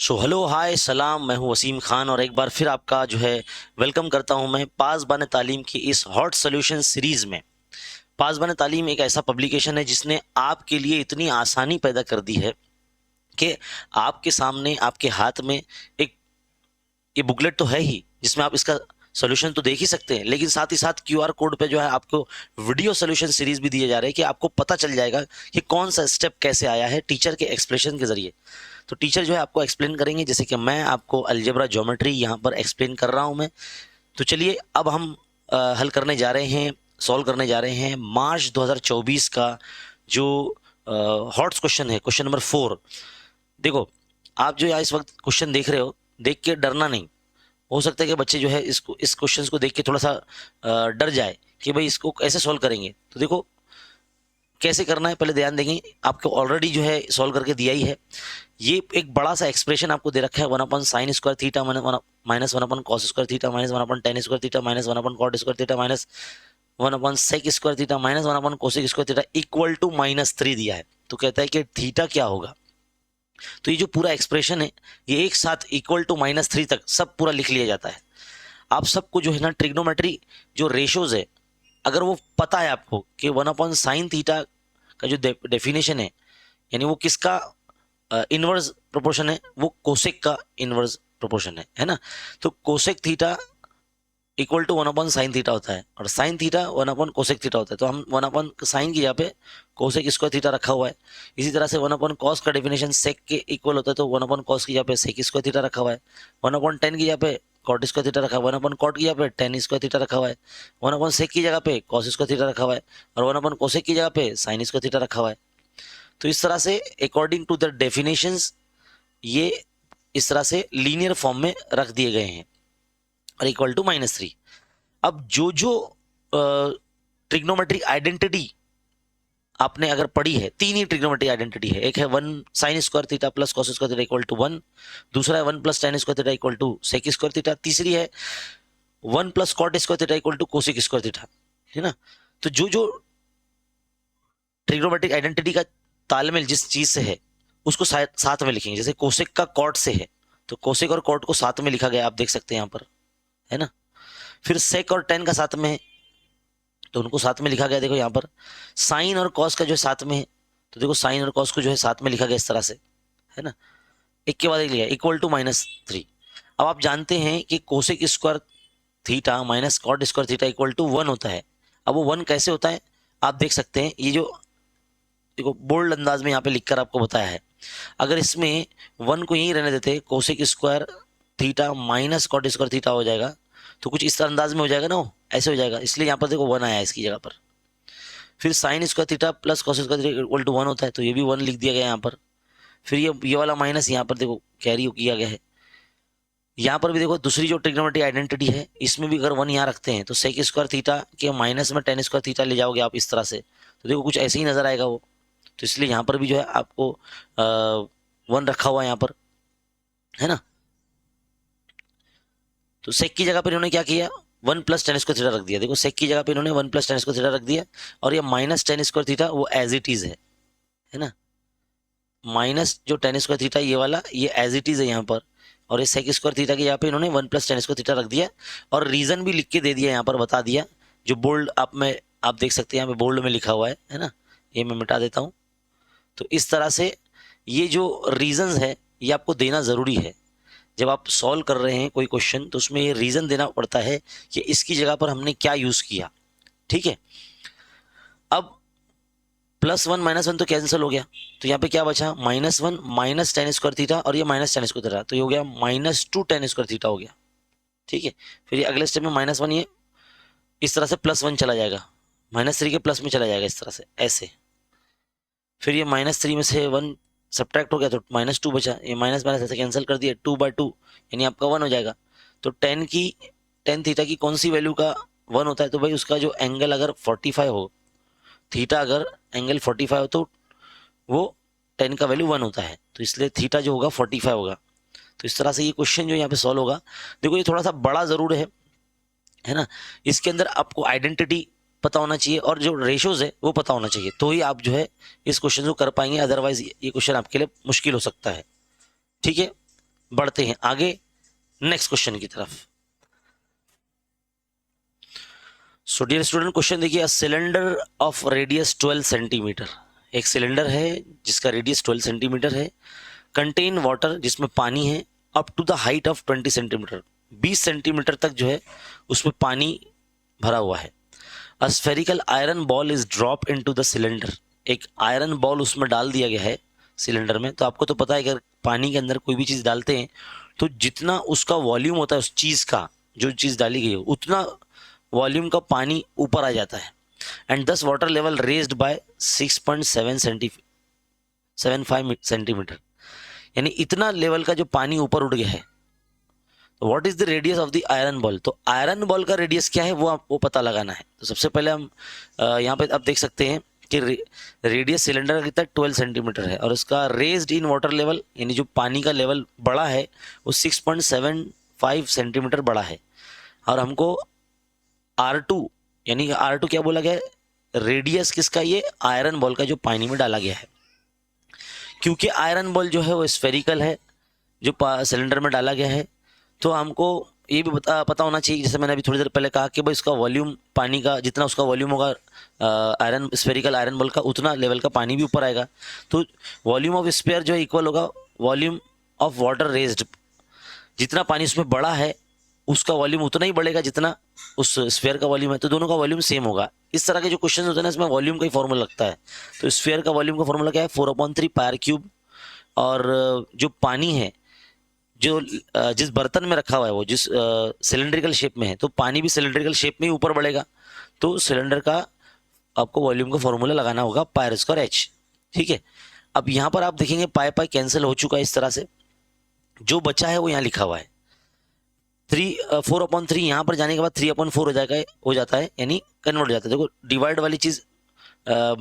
So hello hi सलाम, मैं हूं वसीम खान और एक बार फिर आपका जो है वेलकम करता हूं मैं पासबान तालीम की इस हॉट सॉल्यूशन सीरीज में। पासबान तालीम एक ऐसा पब्लिकेशन है जिसने आपके लिए इतनी आसानी पैदा कर दी है कि आपके सामने आपके हाथ में एक ये बुकलेट तो है ही जिसमें आप इसका सोल्यूशन तो देख ही सकते हैं, लेकिन साथ ही साथ क्यूआर कोड पे जो है आपको वीडियो सोल्यूशन सीरीज भी दिए जा रहे हैं कि आपको पता चल जाएगा कि कौन सा स्टेप कैसे आया है टीचर के एक्सप्लेनेशन के जरिए। तो टीचर जो है आपको एक्सप्लेन करेंगे, जैसे कि मैं आपको अलजेब्रा ज्योमेट्री यहाँ पर एक्सप्लेन कर रहा हूँ मैं। तो चलिए अब हम हल करने जा रहे हैं, सॉल्व करने जा रहे हैं मार्च 2024 का जो हॉट क्वेश्चन है, क्वेश्चन नंबर 4। देखो, आप जो यहाँ इस वक्त क्वेश्चन देख रहे हो, देख के डरना नहीं। हो सकता है कि बच्चे जो है इसको इस क्वेश्चन को देख के थोड़ा सा डर जाए कि भाई इसको कैसे सॉल्व करेंगे। तो देखो कैसे करना है, पहले ध्यान देंगे। आपको ऑलरेडी जो है सॉल्व करके दिया ही है। ये एक बड़ा सा एक्सप्रेशन आपको दे रखा है, 1/sin² minus 1/cos² minus 1/tan² minus 1/cot² minus 1/sec² minus 1/cosec² equal to -3 दिया है। तो कहता है कि थीटा क्या होगा। तो ये जो पूरा एक्सप्रेशन है ये एक साथ इक्वल टू -3 तक सब पूरा लिख लिया जाता है। आप सबको जो है ना ट्रिग्नोमेट्री जो रेशोज है, अगर वो पता है आपको कि 1/sin θ का जो डेफिनेशन है, यानी वो किसका इनवर्स प्रोपोर्शन है, वो कोसेक का इनवर्स प्रोपोर्शन है ना। तो cosec theta equal to 1/sin θ होता है और sin θ 1/cosec θ होता है। तो हम 1/sin की जगह पे cosec² θ रखा हुआ है। इसी तरह से 1/cos का डेफिनेशन sec के इक्वल होता है, तो 1/cos की जगह पे sec² θ रखा हुआ है। 1/tan की जगह पे cot² θ रखा हुआ है। 1/cot की जगह पे tan² θ रखा हुआ है। 1/sec की जगह पे cos² θ रखा हुआ है और 1/cosec की जगह पे sin² θ रखा हुआ है। तो इस तरह से अकॉर्डिंग टू द डेफिनेशंस ये इस तरह से लीनियर फॉर्म में रख दिए गए हैं और इक्वल टू -3। अब जो जो ट्रिग्नोमेट्रिक आइडेंटिटी आपने अगर पढ़ी है, तीन ही ट्रिग्नोमेट्रिक आइडेंटिटी है। एक है 1/sin² θ plus cos² θ equal to 1, दूसरा है 1+tan² θ इक्वल टू sec² θ, तीसरी है 1+cot² θ इक्वल टू cosec² θ, है ना। तो जो जो ट्रिग्नोमेट्रिक आइडेंटिटी का तालमेल जिस चीज से है उसको साथ में लिखेंगे। जैसे कोसेक का कॉट से है तो कोसेक और कॉट को साथ में लिखा गया, आप देख सकते हैं यहाँ पर, है ना। फिर सेक और टेन का साथ में है तो उनको साथ में लिखा गया। देखो यहाँ पर साइन और कॉस का जो है साथ में है, तो देखो साइन और कॉस को जो है साथ में लिखा गया इस तरह से, है ना। एक के बाद एक लिखा इक्वल टू -3। अब आप जानते हैं कि कोसेक² θ माइनस cot² θ इक्वल टू 1 होता है। अब वो 1 कैसे होता है आप देख सकते हैं, ये जो देखो बोल्ड अंदाज में यहाँ पे लिखकर आपको बताया है। अगर इसमें 1 को यहीं रहने देते cosec² θ माइनस cot² θ हो जाएगा, तो कुछ इस अंदाज में हो जाएगा ना, ऐसे हो जाएगा। इसलिए यहाँ पर देखो 1 आया है इसकी जगह पर। फिर sin² θ plus cos² θ equal to 1 होता है, तो ये भी 1 लिख दिया गया यहाँ पर। फिर ये वाला माइनस यहाँ पर देखो कैरी किया गया है। यहाँ पर भी देखो दूसरी जो ट्रिग्नोमेट्री आइडेंटिटी है इसमें भी अगर 1 यहाँ रखते हैं तो sec² θ के माइनस में tan² θ ले जाओगे आप इस तरह से, तो देखो कुछ ऐसे ही नजर आएगा वो। तो इसलिए यहाँ पर भी जो है आपको 1 रखा हुआ है यहाँ पर, है ना। तो सेक की जगह पर इन्होंने क्या किया, 1+tan² θ रख दिया। देखो सेक की जगह पे इन्होंने 1+tan² θ रख दिया और ये -tan² θ वो एज इट इज है ना। माइनस जो tan² θ ये वाला ये एज इट इज है यहाँ पर, और ये sec² θ की यहाँ पे इन्होंने 1+tan² θ रख दिया और रीजन भी लिख के दे दिया यहाँ पर, बता दिया। जो बोल्ड आप देख सकते हैं यहाँ पे बोल्ड में लिखा हुआ है ना। ये मैं मिटा देता हूँ। तो इस तरह से ये जो रीजंस है ये आपको देना जरूरी है। जब आप सॉल्व कर रहे हैं कोई क्वेश्चन तो उसमें ये रीजन देना पड़ता है कि इसकी जगह पर हमने क्या यूज किया, ठीक है। अब +1 -1 तो कैंसिल हो गया, तो यहाँ पे क्या बचा -1 माइनस tan² θ और ये माइनस tan² θ, तो ये हो गया -2 tan² θ हो गया, ठीक है। फिर ये अगले स्टेप में -1 ये इस तरह से +1 चला जाएगा, -3 के प्लस में चला जाएगा इस तरह से ऐसे। फिर ये -3 में से 1 सब्ट्रैक्ट हो गया तो -2 बचा, ये माइनस माइनस ऐसे कैंसिल कर दिया, 2/2 यानी आपका 1 हो जाएगा। तो tan θ की कौन सी वैल्यू का 1 होता है, तो भाई उसका जो एंगल अगर 45 हो, थीटा अगर एंगल 45 हो तो वो tan का वैल्यू 1 होता है, तो इसलिए थीटा जो होगा 45 होगा। तो इस तरह से ये क्वेश्चन जो यहाँ पे सॉल्व होगा। देखो ये थोड़ा सा बड़ा जरूर है ना। इसके अंदर आपको आइडेंटिटी पता होना चाहिए और जो रेशोज है वो पता होना चाहिए, तो ही आप जो है इस क्वेश्चन को कर पाएंगे, अदरवाइज ये क्वेश्चन आपके लिए मुश्किल हो सकता है, ठीक है। बढ़ते हैं आगे नेक्स्ट क्वेश्चन की तरफ। सो डियर स्टूडेंट, क्वेश्चन देखिए, a cylinder of radius 12 centimetre, एक सिलेंडर है जिसका रेडियस 12 सेंटीमीटर है, कंटेन वाटर, जिसमें पानी है, up to the height of 20 centimetre, 20 centimetre तक जो है उसमें पानी भरा हुआ है। A spherical iron ball is drop into the cylinder, एक आयरन बॉल उसमें डाल दिया गया है सिलेंडर में। तो आपको तो पता है अगर पानी के अंदर कोई भी चीज़ डालते हैं तो जितना उसका वॉल्यूम होता है उस चीज़ का, जो चीज़ डाली गई है उतना वॉल्यूम का पानी ऊपर आ जाता है। एंड दस water level raised bye 6.75 centimetre, यानी इतना लेवल का जो पानी ऊपर उठ गया है। तो what is the radius of the iron ball, तो आयरन बॉल का रेडियस क्या है वो पता लगाना है। तो सबसे पहले हम यहाँ पे आप देख सकते हैं कि रेडियस सिलेंडर का कितना 12 सेंटीमीटर है और उसका रेज्ड इन वाटर लेवल, यानी जो पानी का लेवल बढ़ा है वो 6.75 सेंटीमीटर बढ़ा है। और हमको R2, यानी R2 क्या बोला गया है, रेडियस किसका, ये आयरन बॉल का जो पानी में डाला गया है। क्योंकि आयरन बॉल जो है वो स्फेरिकल है जो सिलेंडर में डाला गया है, तो हमको ये भी पता होना चाहिए, जैसे मैंने अभी थोड़ी देर पहले कहा कि भाई उसका वॉल्यूम, पानी का जितना उसका वॉल्यूम होगा आयरन स्फेरिकल आयरन बॉल का, उतना लेवल का पानी भी ऊपर आएगा। तो वॉल्यूम ऑफ स्फीयर जो है इक्वल होगा वॉल्यूम ऑफ वाटर रेज्ड, जितना पानी उसमें बढ़ा है उसका वॉल्यूम उतना ही बढ़ेगा जितना उस स्फीयर का वॉल्यूम है, तो दोनों का वॉल्यूम सेम होगा। इस तरह के जो क्वेश्चन होते हैं ना, इसमें वॉल्यूम का ही फॉर्मूला लगता है। तो स्फीयर का वॉल्यूम का फॉर्मूला क्या है, 4/3 पायर क्यूब। और जो पानी है जो जिस बर्तन में रखा हुआ है वो जिस सिलेंड्रिकल शेप में है, तो पानी भी सिलेंड्रिकल शेप में ही ऊपर बढ़ेगा। तो सिलेंडर का आपको वॉल्यूम का फॉर्मूला लगाना होगा पायर स्क्वायर एच। ठीक है, अब यहाँ पर आप देखेंगे पाई पाई कैंसिल हो चुका है, इस तरह से जो बचा है वो यहाँ लिखा हुआ है 4/3। यहाँ पर जाने के बाद 3/4 हो जाता है, यानी कन्वर्ट हो जाता है। देखो डिवाइड वाली चीज़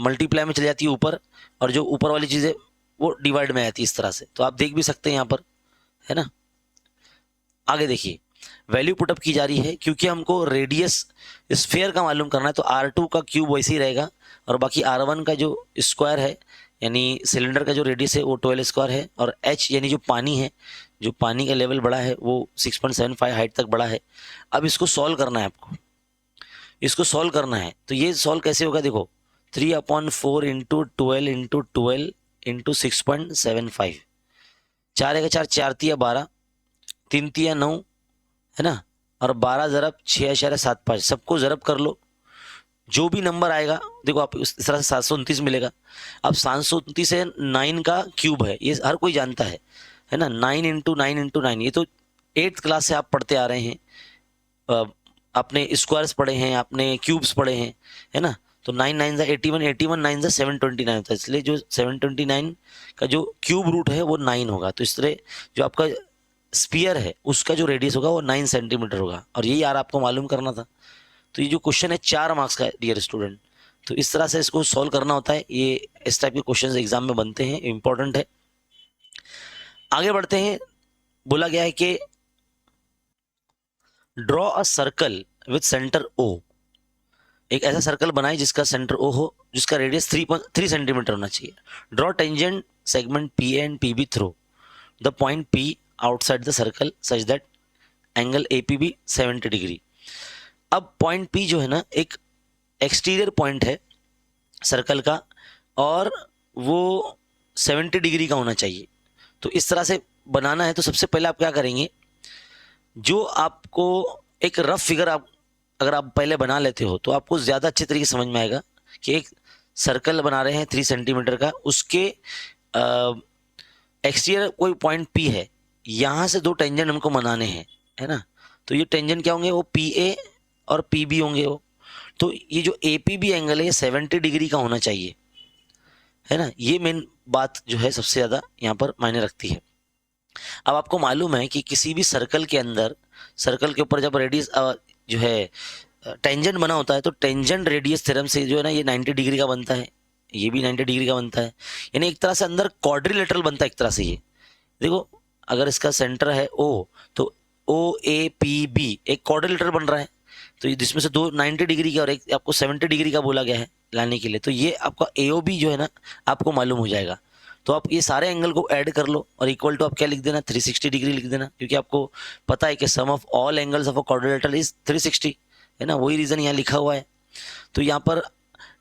मल्टीप्लाई में चली जाती है ऊपर, और जो ऊपर वाली चीज़ है वो डिवाइड में आती है इस तरह से। तो आप देख भी सकते हैं यहाँ पर, है ना। आगे देखिए, वैल्यू पुटअप की जा रही है क्योंकि हमको रेडियस स्फीयर का मालूम करना है। तो R2 का क्यूब वैसे ही रहेगा और बाकी R1 का जो स्क्वायर है, यानी सिलेंडर का जो रेडियस है वो 12 स्क्वायर है, और H यानी जो पानी है, जो पानी का लेवल बढ़ा है वो 6.75 हाइट तक बढ़ा है। अब इसको सॉल्व करना है आपको, इसको सॉल्व करना है। तो ये सॉल्व कैसे होगा, देखो 3/4 इंटू 12 इंटू 12 इंटू 6.75, 4 का 4, 4 तिया 12, 3 तिया 9, है ना, और 12 ज़रब 6.75, सबको ज़रब कर लो, जो भी नंबर आएगा देखो आप इस तरह से 729 मिलेगा। अब 729 है 9 का क्यूब है, ये हर कोई जानता है ना, 9 इंटू 9 इंटू 9, ये तो 8th क्लास से आप पढ़ते आ रहे हैं, आपने स्क्वायर्स पढ़े हैं, आपने क्यूब्स पढ़े हैं, है ना। तो 9 9 ज़ा 81, 81 9 ज़ा 729 होता है, इसलिए जो 729 का जो क्यूब रूट है वो 9 होगा। तो इस तरह जो आपका स्पीयर है उसका जो रेडियस होगा वो 9 सेंटीमीटर होगा, और यही यार आपको मालूम करना था। तो ये जो क्वेश्चन है 4 मार्क्स का है डियर स्टूडेंट। तो इस तरह से इसको सॉल्व करना होता है, ये इस टाइप के क्वेश्चन एग्जाम में बनते हैं, इंपॉर्टेंट है। आगे बढ़ते हैं, बोला गया है कि draw a circle with centre O, एक ऐसा सर्कल बनाए जिसका सेंटर O हो, जिसका रेडियस 3 सेंटीमीटर होना चाहिए। Draw tangent segment PA and PB through the point P outside the circle such that angle APB 70 degree. अब पॉइंट P जो है ना, एक एक्सटीरियर पॉइंट है सर्कल का, और वो 70 डिग्री का होना चाहिए। तो इस तरह से बनाना है। तो सबसे पहले आप क्या करेंगे, जो आपको एक रफ फिगर अगर आप पहले बना लेते हो तो आपको ज़्यादा अच्छे तरीके समझ में आएगा कि एक सर्कल बना रहे हैं 3 सेंटीमीटर का, उसके एक्सटीरियर कोई पॉइंट P है, यहाँ से 2 टेंजेंट हमको बनाने हैं, है ना। तो ये टेंजेंट क्या होंगे, वो PA और PB होंगे वो। तो ये जो APB एंगल है ये 70 डिग्री का होना चाहिए, है ना। ये मेन बात जो है सबसे ज़्यादा यहाँ पर मायने रखती है। अब आपको मालूम है कि किसी भी सर्कल के अंदर, सर्कल के ऊपर जब रेडियस जो है टेंजेंट बना होता है, तो टेंजेंट रेडियस थ्योरम से जो है ना ये 90 डिग्री का बनता है, ये भी 90 डिग्री का बनता है, यानी एक तरह से अंदर क्वाड्रिलेटरल बनता है एक तरह से। ये देखो अगर इसका सेंटर है O, तो OAPB एक क्वाड्रिलेटरल बन रहा है। तो जिसमें से 2 90 डिग्री का और एक आपको 70 डिग्री का बोला गया है लाने के लिए। तो ये आपका AOB जो है ना आपको मालूम हो जाएगा। तो आप ये सारे एंगल को ऐड कर लो और इक्वल टू आप क्या लिख देना, 360 डिग्री लिख देना, क्योंकि आपको पता है कि sum of all angles of a quadrilateral is 360, है ना, वही रीजन यहाँ लिखा हुआ है। तो यहाँ पर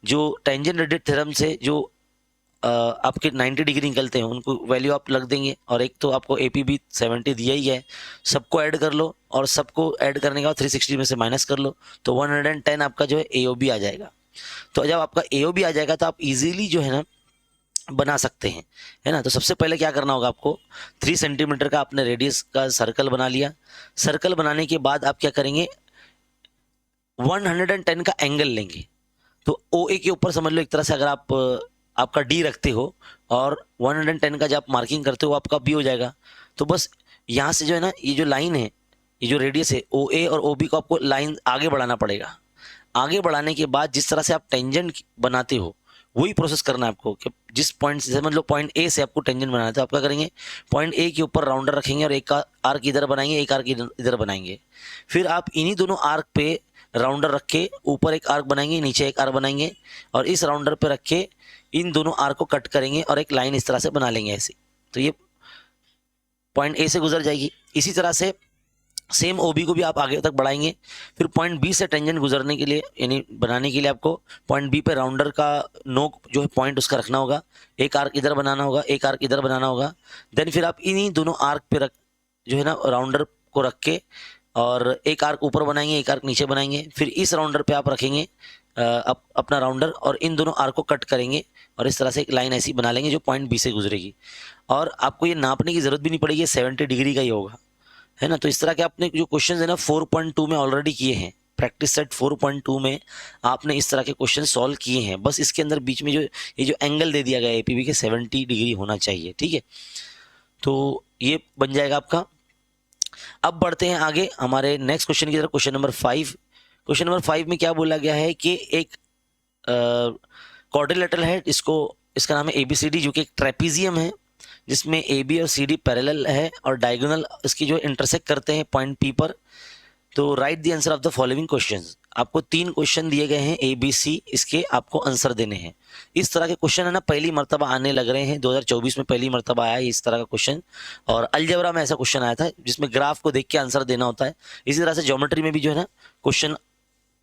जो टेंजेंट रेडियस थ्योरम से जो आपके 90 डिग्री निकलते हैं उनको वैल्यू आप लग देंगे, और एक तो आपको APB 70 दिया ही है, सबको ऐड कर लो और सबको ऐड करने के बाद 360 में से माइनस कर लो, तो 110 आपका जो है AOB आ जाएगा। तो जब आपका AOB आ जाएगा तो आप इजीली जो है ना बना सकते हैं, है ना। तो सबसे पहले क्या करना होगा आपको, 3 सेंटीमीटर का आपने रेडियस का सर्कल बना लिया। सर्कल बनाने के बाद आप क्या करेंगे, 110 का एंगल लेंगे। तो OA के ऊपर समझ लो एक तरह से, अगर आप आपका D रखते हो और 110 का जब आप मार्किंग करते हो आपका B हो जाएगा। तो बस यहाँ से जो है ना, ये जो लाइन है, ये जो रेडियस है OA और OB को आपको लाइन आगे बढ़ाना पड़ेगा। आगे बढ़ाने के बाद जिस तरह से आप टेंजेंट बनाते हो वही प्रोसेस करना है आपको, कि जिस पॉइंट से समझ लो पॉइंट A से आपको टेंजेंट बनाना है, तो आप क्या करेंगे, पॉइंट A के ऊपर राउंडर रखेंगे और एक आर्क इधर बनाएंगे, एक आर्क इधर बनाएंगे। फिर आप इन्हीं दोनों आर्क पे राउंडर रख के ऊपर एक आर्क बनाएंगे, नीचे एक आर्क बनाएंगे, और इस राउंडर पे रख के इन दोनों आर्क को कट करेंगे और एक लाइन इस तरह से बना लेंगे ऐसे। तो ये पॉइंट A से गुजर जाएगी। इसी तरह से सेम OB को भी आप आगे तक बढ़ाएंगे। फिर पॉइंट B से टेंजेंट गुजरने के लिए, यानी बनाने के लिए आपको पॉइंट B पे राउंडर का नोक जो है पॉइंट उसका रखना होगा, एक आर्क इधर बनाना होगा, एक आर्क इधर बनाना होगा। देन फिर आप इन्हीं दोनों आर्क पे रख जो है ना राउंडर को रख के और एक आर्क ऊपर बनाएंगे, एक आर्क नीचे बनाएंगे। फिर इस राउंडर पे आप रखेंगे अपना राउंडर और इन दोनों आर्क को कट करेंगे और इस तरह से एक लाइन ऐसी बना लेंगे जो पॉइंट B से गुजरेगी। और आपको ये नापने की जरूरत भी नहीं पड़ेगी, 70 डिग्री का ही होगा, है ना। तो इस तरह के आपने जो क्वेश्चन है ना 4.2 में ऑलरेडी किए हैं, प्रैक्टिस सेट 4.2 में आपने इस तरह के क्वेश्चन सॉल्व किए हैं। बस इसके अंदर बीच में जो ये जो एंगल दे दिया गया APB के 70 डिग्री होना चाहिए, ठीक है। तो ये बन जाएगा आपका। अब बढ़ते हैं आगे हमारे नेक्स्ट क्वेश्चन की तरफ, क्वेश्चन नंबर 5। क्वेश्चन नंबर 5 में क्या बोला गया है कि एक क्वाड्रिलेटरल है, इसका नाम है ABCD, जो कि एक ट्रेपीजियम है जिसमें AB और CD पैरेलल है और डायगोनल इसकी जो इंटरसेक्ट करते हैं पॉइंट P पर। तो right the answer of the following questions. आपको 3 क्वेश्चन दिए गए हैं ABC, इसके आपको आंसर देने हैं। इस तरह के क्वेश्चन है ना पहली मर्तबा आने लग रहे हैं, 2024 में पहली मर्तबा आया है इस तरह का क्वेश्चन। और अलजेब्रा में ऐसा क्वेश्चन आया था जिसमें ग्राफ को देख के आंसर देना होता है। इसी तरह से ज्योमेट्री में भी जो है ना क्वेश्चन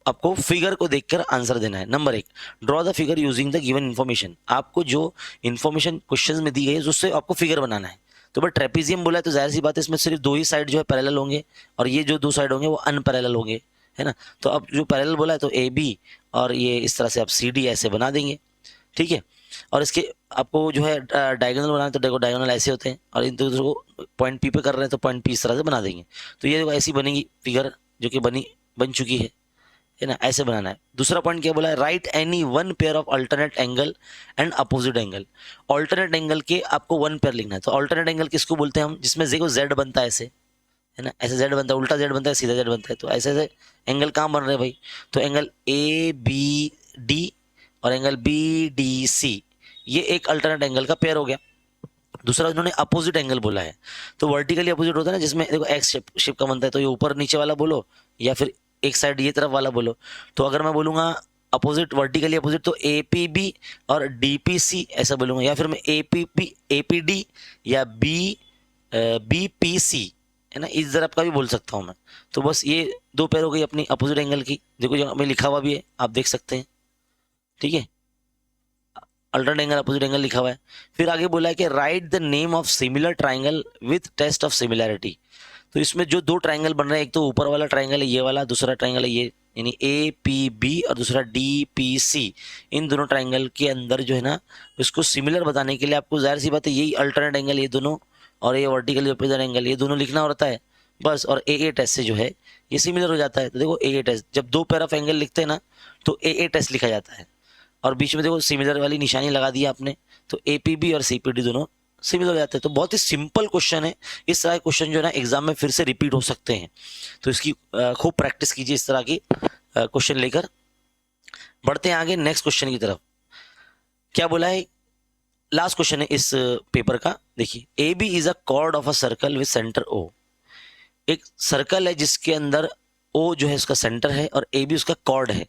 आपको फिगर को देखकर आंसर देना है। Number 1, draw the figure using the given information. आपको जो इन्फॉर्मेशन क्वेश्चन में दी गई है उससे आपको फिगर बनाना है। तो बट ट्रेपीजियम बोला है तो जाहिर सी बात है इसमें सिर्फ 2 ही साइड जो है पैरेलल होंगे और ये जो 2 साइड होंगे वो अनपैरेलल होंगे, है ना। तो अब जो पैरेलल बोला है तो AB और ये इस तरह से आप CD ऐसे बना देंगे, ठीक है। और इसके आपको जो है डायगोनल बनाना है तो देखो डायगोनल ऐसे होते हैं, और इन दूसरों को पॉइंट P पे कर रहे हैं तो पॉइंट P इस तरह से बना देंगे। तो ये देखो ऐसी बनेगी फिगर जो कि बन चुकी है ना, ऐसे बनाना है। दूसरा पॉइंट क्या बोला है, right any one pair of alternate angle and opposite angle. Alternate angle के आपको 1 पेयर लिखना है। तो अल्टरनेट एंगल किसको बोलते हैं हम, जिसमें देखो Z बनता है ऐसे, है ना, ऐसे Z बनता है, उल्टा Z बनता है, सीधा Z बनता है। तो ऐसे ऐसे एंगल कहाँ बन रहे हैं भाई, तो एंगल ABD और एंगल BDC, ये एक अल्टरनेट एंगल का पेयर हो गया। दूसरा उन्होंने अपोजिट एंगल बोला है, तो वर्टिकली अपोजिट होता है ना, जिसमें देखो एक्स शेप का बनता है, तो ये ऊपर नीचे वाला बोलो या फिर एक साइड ये तरफ वाला बोलो। तो अगर मैं बोलूँगा अपोजिट, वर्टिकली अपोजिट, तो APB और DPC ऐसा बोलूँगा, या फिर मैं APD या BPC, है ना, इस तरफ का भी बोल सकता हूँ मैं। तो बस ये 2 पेयर हो गई अपनी अपोजिट एंगल की। देखो जो हमें लिखा हुआ भी है आप देख सकते हैं, ठीक है, अल्टरनेट एंगल अपोजिट एंगल लिखा हुआ है। फिर आगे बोला है कि write the name of similar triangle with test of similarity. तो इसमें जो 2 ट्राइंगल बन रहे हैं, एक तो ऊपर वाला ट्राइंगल है ये वाला, दूसरा ट्राइंगल है ये, यानी APB और दूसरा DPC। इन दोनों ट्राइंगल के अंदर जो है ना इसको सिमिलर बताने के लिए आपको जाहिर सी बात है यही अल्टरनेट एंगल ये दोनों और ये वर्टिकल अपोजिट एंगल ये दोनों लिखना होता है बस। और AA टेस्ट से जो है ये सिमिलर हो जाता है। तो देखो AA टेस्ट, जब 2 पेयर ऑफ एंगल लिखते हैं ना तो AA टेस्ट लिखा जाता है, और बीच में देखो सिमिलर वाली निशानी लगा दी आपने, तो APB और CPD दोनों सिमिलर हो जाते हैं। तो बहुत ही सिंपल क्वेश्चन है। इस तरह के क्वेश्चन जो है ना एग्जाम में फिर से रिपीट हो सकते हैं, तो इसकी खूब प्रैक्टिस कीजिए इस तरह की क्वेश्चन लेकर। बढ़ते हैं आगे नेक्स्ट क्वेश्चन की तरफ। क्या बोला है, लास्ट क्वेश्चन है इस पेपर का, देखिए AB is a cord of a circle with centre O। एक सर्कल है जिसके अंदर O जो है उसका सेंटर है और AB उसका कॉर्ड है।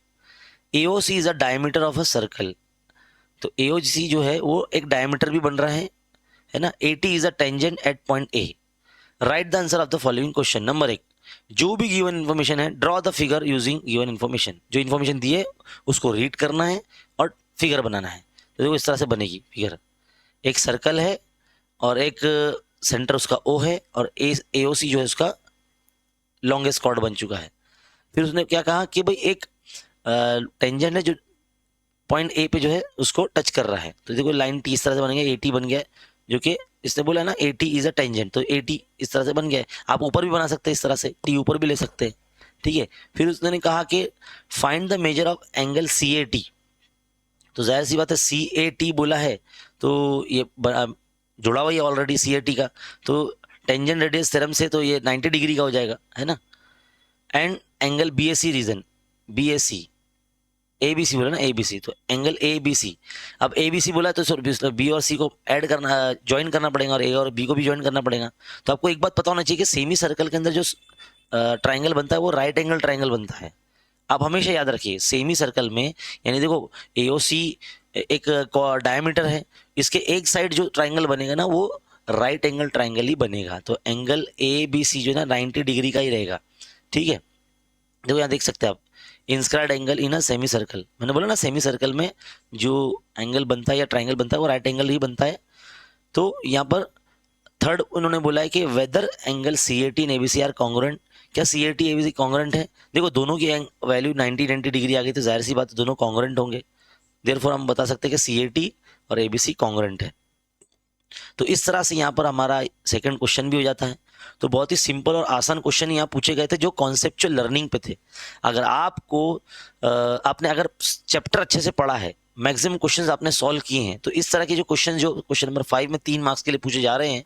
AOC is a diameter of a circle. तो AOC जो है वो एक डायमीटर भी बन रहा है है ना। AT is a tangent at point A. Right the answer of the following question. Number 1, जो भी गिवन इन्फॉर्मेशन है draw the figure using given information. जो इन्फॉर्मेशन दी है उसको रीड करना है और फिगर बनाना है। तो देखो इस तरह से बनेगी फिगर। एक सर्कल है और एक सेंटर उसका O है और AOC जो है उसका लॉन्गेस्ट कॉर्ड बन चुका है। फिर उसने क्या कहा कि भाई एक टेंजेंट है जो पॉइंट ए पे जो है उसको टच कर रहा है। तो देखो लाइन टी इस तरह से बन गया, AT बन गया, जो कि इसने बोला ना AT इज अ टेंजेंट, तो AT इस तरह से बन गया। आप ऊपर भी बना सकते हैं इस तरह से, T ऊपर भी ले सकते हैं, ठीक है। फिर उसने कहा कि find the measure of angle CAT। तो जाहिर सी बात है CAT बोला है तो ये जुड़ा हुआ है ऑलरेडी CAT का, तो टेंजेंट रेडियस थ्योरम से तो ये 90 डिग्री का हो जाएगा, है ना। And angle BAC reason, BAC ABC बोला ना ABC, तो एंगल ABC। अब ABC बोला तो B और C को ऐड करना, ज्वाइन करना पड़ेगा और A और B को भी ज्वाइन करना पड़ेगा। तो आपको एक बात पता होना चाहिए कि सेमी सर्कल के अंदर जो ट्राइंगल बनता है वो राइट एंगल ट्राइंगल बनता है। आप हमेशा याद रखिए सेमी सर्कल में, यानी देखो AOC एक डायमीटर है, इसके एक साइड जो ट्राइंगल बनेगा ना वो राइट एंगल ट्राइंगल ही बनेगा। तो एंगल ABC जो है ना 90 डिग्री का ही रहेगा, ठीक है। देखो यहाँ देख सकते हैं आप, inscribed angle in a semi circle. मैंने बोला ना सेमी सर्कल में जो एंगल बनता है या ट्राइंगल बनता है वो राइट एंगल ही बनता है। तो यहाँ पर थर्ड उन्होंने बोला है कि whether angle CAT and ABC are congruent. क्या CAT ABC कॉन्ग्रुएंट है? देखो दोनों की वैल्यू 90 डिग्री आ गई तो जाहिर सी बात है दोनों कॉन्ग्रुएंट होंगे। देयरफॉर हम बता सकते हैं कि CAT और ABC कॉन्ग्रुएंट है। तो इस तरह से यहाँ पर हमारा सेकंड क्वेश्चन भी हो जाता है। तो बहुत ही सिंपल और आसान क्वेश्चन यहाँ पूछे गए थे जो कॉन्सेप्चुअल लर्निंग पे थे। अगर आपको आपने अगर चैप्टर अच्छे से पढ़ा है, मैक्सिमम क्वेश्चंस आपने सॉल्व किए हैं, तो इस तरह के जो क्वेश्चन जो क्वेश्चन नंबर 5 में 3 मार्क्स के लिए पूछे जा रहे हैं,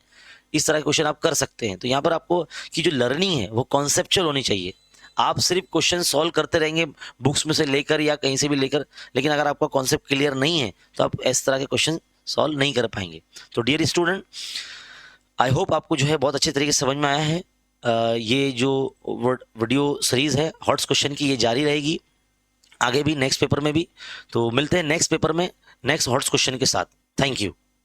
इस तरह के क्वेश्चन आप कर सकते हैं। तो यहाँ पर आपको की जो लर्निंग है वो कॉन्सेप्चुअल होनी चाहिए। आप सिर्फ क्वेश्चन सॉल्व करते रहेंगे बुक्स में से लेकर या कहीं से भी लेकर, लेकिन अगर आपका कॉन्सेप्ट क्लियर नहीं है तो आप इस तरह के क्वेश्चन सॉल्व नहीं कर पाएंगे। तो डियर स्टूडेंट, आई होप आपको जो है बहुत अच्छे तरीके से समझ में आया है। ये जो वीडियो सीरीज है हॉट्स क्वेश्चन की ये जारी रहेगी आगे भी नेक्स्ट पेपर में भी। तो मिलते हैं नेक्स्ट पेपर में नेक्स्ट हॉट्स क्वेश्चन के साथ। Thank you.